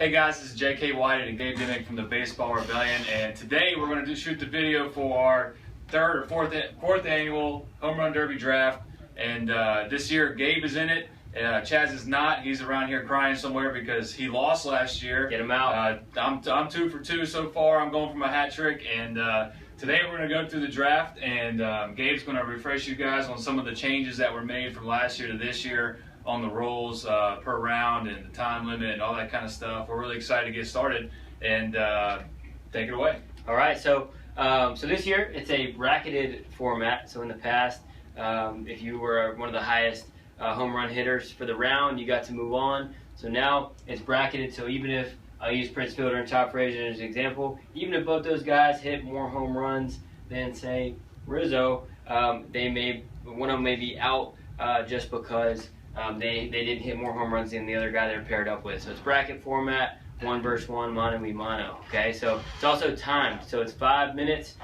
Hey guys, this is JK Whited and Gabe Dimock from the Baseball Rebellion, and today we're going to shoot the video for our third or fourth annual Home Run Derby draft. And this year Gabe is in it. Chaz is not. He's around here crying somewhere because he lost last year. Get him out. I'm 2 for 2 so far. I'm going for my hat trick, and today we're going to go through the draft, and Gabe's going to refresh you guys on some of the changes that were made from last year to this year on the rules per round and the time limit and all that kind of stuff. We're really excited to get started, and take it away. All right, so this year it's a bracketed format. So in the past, if you were one of the highest home run hitters for the round, you got to move on. So now it's bracketed, so even if I use Prince Fielder and Todd Frazier as an example, even if both those guys hit more home runs than, say, Rizzo, one of them may be out just because they didn't hit more home runs than the other guy they're paired up with. So it's bracket format, 1 versus 1, mano a mano. Okay, so it's also timed. So it's 5 minutes.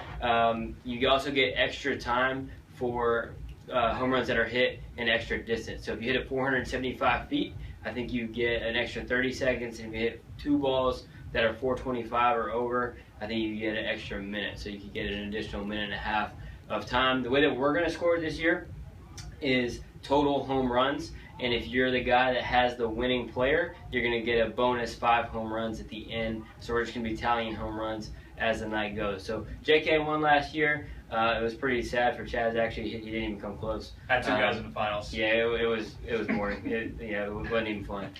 You also get extra time for home runs that are hit in extra distance. So if you hit it 475 feet, I think you get an extra 30 seconds. And if you hit 2 balls that are 425 or over, I think you get an extra minute. So you can get an additional minute and a half of time. The way that we're going to score this year is total home runs. And if you're the guy that has the winning player, you're going to get a bonus 5 home runs at the end. So we're just going to be tallying home runs as the night goes. So JK won last year. It was pretty sad for Chaz. Actually, he didn't even come close. Had 2 guys in the finals. Yeah, it was boring. It wasn't even fun.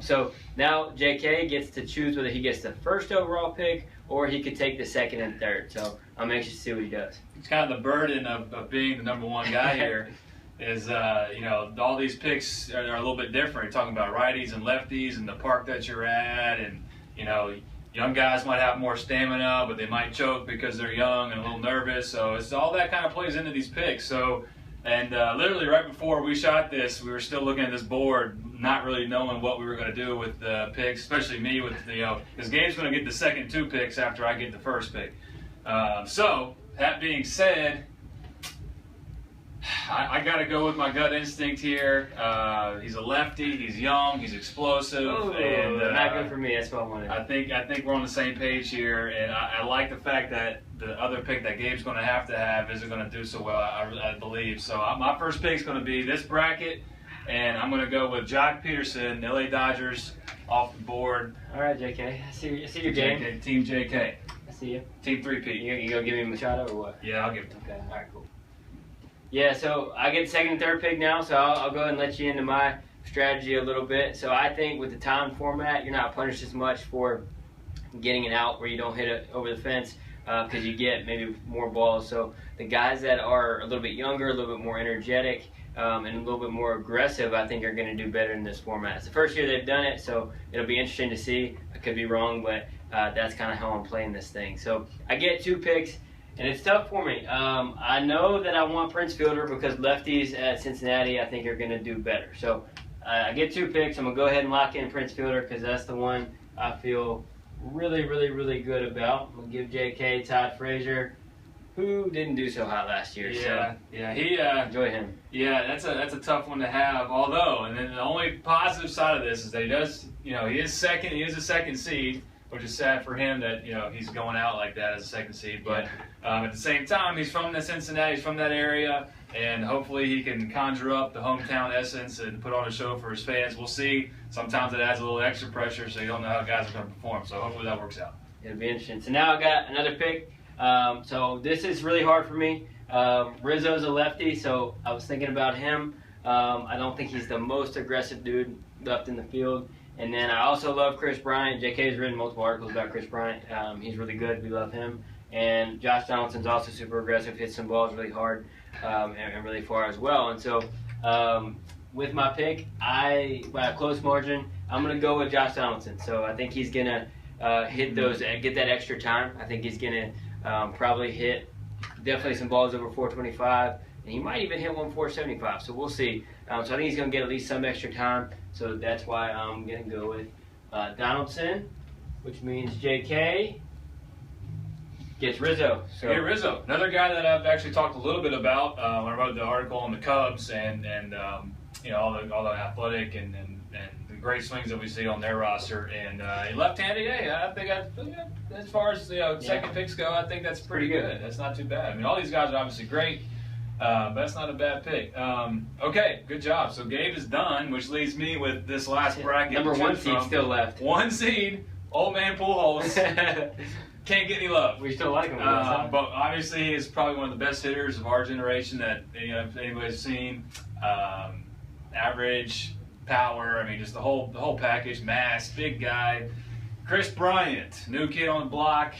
So now JK gets to choose whether he gets the first overall pick or he could take the second and third. So I'm anxious to see what he does. It's kind of the burden of being the #1 guy here. Is all these picks are a little bit different. You're talking about righties and lefties and the park that you're at, and young guys might have more stamina, but they might choke because they're young and a little nervous. So it's all that kind of plays into these picks. So, and literally right before we shot this, we were still looking at this board, not really knowing what we were going to do with the picks, especially me with because Gabe's going to get the second 2 picks after I get the first pick. So that being said, I got to go with my gut instinct here. He's a lefty. He's young. He's explosive. And not good for me. That's what I wanted. I think we're on the same page here, and I like the fact that the other pick that Gabe's going to have isn't going to do so well. I believe so. My first pick is going to be this bracket, and I'm going to go with Jock Peterson, LA Dodgers, off the board. All right, JK. I see your game. JK, Team JK. I see you. Team 3P. You gonna give me Machado or what? Yeah, I'll give it to him. Okay. All right. Cool. Yeah, so I get the second and third pick now, so I'll go ahead and let you into my strategy a little bit. So I think with the time format, you're not punished as much for getting it out where you don't hit it over the fence because you get maybe more balls. So the guys that are a little bit younger, a little bit more energetic, and a little bit more aggressive, I think are going to do better in this format. It's the first year they've done it, so it'll be interesting to see. I could be wrong, but that's kind of how I'm playing this thing. So I get 2 picks. And it's tough for me. I know that I want Prince Fielder because lefties at Cincinnati I think are going to do better. So I get 2 picks. I'm going to go ahead and lock in Prince Fielder because that's the one I feel really, really, really good about. I'm going to give JK Todd Frazier, who didn't do so hot last year. He enjoy him. Yeah, that's a tough one to have. Although, and then the only positive side of this is that he does, he is second. He is a second seed, which is sad for him that he's going out like that as a second seed. But at the same time, he's from Cincinnati, he's from that area, and hopefully he can conjure up the hometown essence and put on a show for his fans. We'll see. Sometimes it adds a little extra pressure, so you don't know how guys are going to perform. So hopefully that works out. It'll be interesting. So now I got another pick. So this is really hard for me. Rizzo's a lefty, so I was thinking about him. I don't think he's the most aggressive dude left in the field. And then I also love Chris Bryant. JK's written multiple articles about Chris Bryant. He's really good. We love him. And Josh Donaldson's also super aggressive, hits some balls really hard and really far as well. And so with my pick, by a close margin, I'm going to go with Josh Donaldson. So I think he's going to hit those, get that extra time. I think he's going to probably hit definitely some balls over 425. And he might even hit one 475, so we'll see. So I think he's going to get at least some extra time. So that's why I'm going to go with Donaldson, which means JK gets Rizzo. So get Rizzo, another guy that I've actually talked a little bit about when I wrote the article on the Cubs and all the athletic and great swings that we see on their roster. And left-handed, hey, I think as far as second picks go, I think that's pretty good. That's not too bad. I mean, all these guys are obviously great, but that's not a bad pick. Okay, good job. So Gabe is done, which leaves me with this last bracket. Number 1 seed still left. 1 seed, old man Pujols. Can't get any love. We still like him. But obviously, he is probably one of the best hitters of our generation that anybody's seen. Average, power. I mean, just the whole package. Mass, big guy. Chris Bryant, new kid on the block.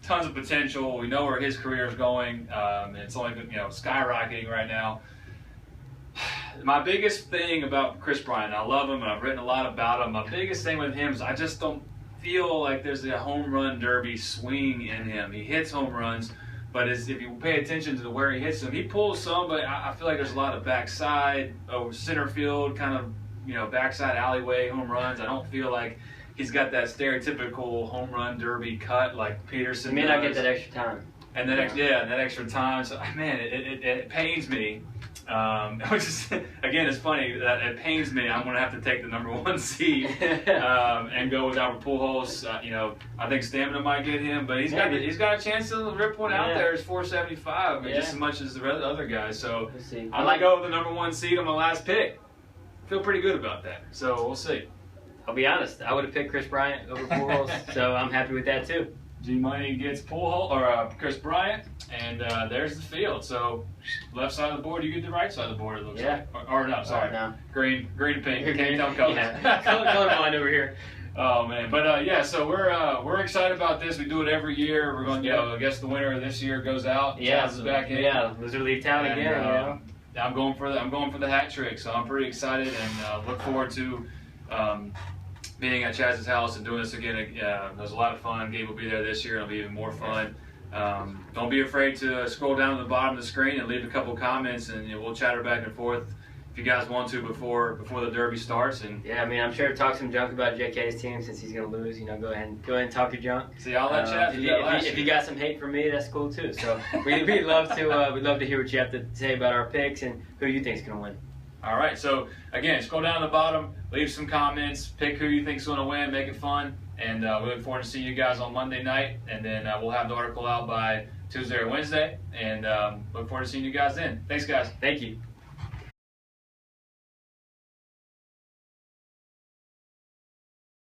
Tons of potential. We know where his career is going. It's only skyrocketing right now. My biggest thing about Chris Bryant, I love him, and I've written a lot about him. My biggest thing with him is I just don't feel like there's a home run derby swing in him. He hits home runs, but if you pay attention to where he hits them, he pulls some, but I feel like there's a lot of backside, center field, kind of backside alleyway home runs. I don't feel like he's got that stereotypical home run derby cut like Peterson may does. not get that extra time. And that extra time. So man, it pains me. Which is, again, it's funny that it pains me. I'm going to have to take the number 1 seed and go with Albert Pujols. I think stamina might get him, but he's got a chance to rip one out there. It's 475, just as much as the other guys. So I'm going to go with the number 1 seed on my last pick. Feel pretty good about that. So we'll see. I'll be honest. I would have picked Chris Bryant over Pujols, so I'm happy with that too. G-Money gets Chris Bryant, and there's the field. So left side of the board, you get the right side of the board, it looks like. Or no, sorry. No. Green and pink. Can't tell colors. Colorblind over here. Oh, man. But, so we're excited about this. We do it every year. We're going to, I guess the winner of this year goes out. Yeah. Is back in. Yeah, loser leave town again. I'm going for the hat trick, so I'm pretty excited and look forward to being at Chaz's house and doing this again. It was a lot of fun. Gabe will be there this year. It'll be even more fun. Don't be afraid to scroll down to the bottom of the screen and leave a couple comments, and we'll chatter back and forth if you guys want to before the derby starts. And yeah, I mean, I'm sure talk some junk about JK's team since he's going to lose. Go ahead and talk your junk. See, I'll let Chaz do that last year. If you got some hate for me, that's cool too. So we'd love to hear what you have to say about our picks and who you think's going to win. All right, so again, scroll down to the bottom, leave some comments, pick who you think's going to win, make it fun, and we look forward to seeing you guys on Monday night, and then we'll have the article out by Tuesday or Wednesday, and look forward to seeing you guys then. Thanks, guys. Thank you.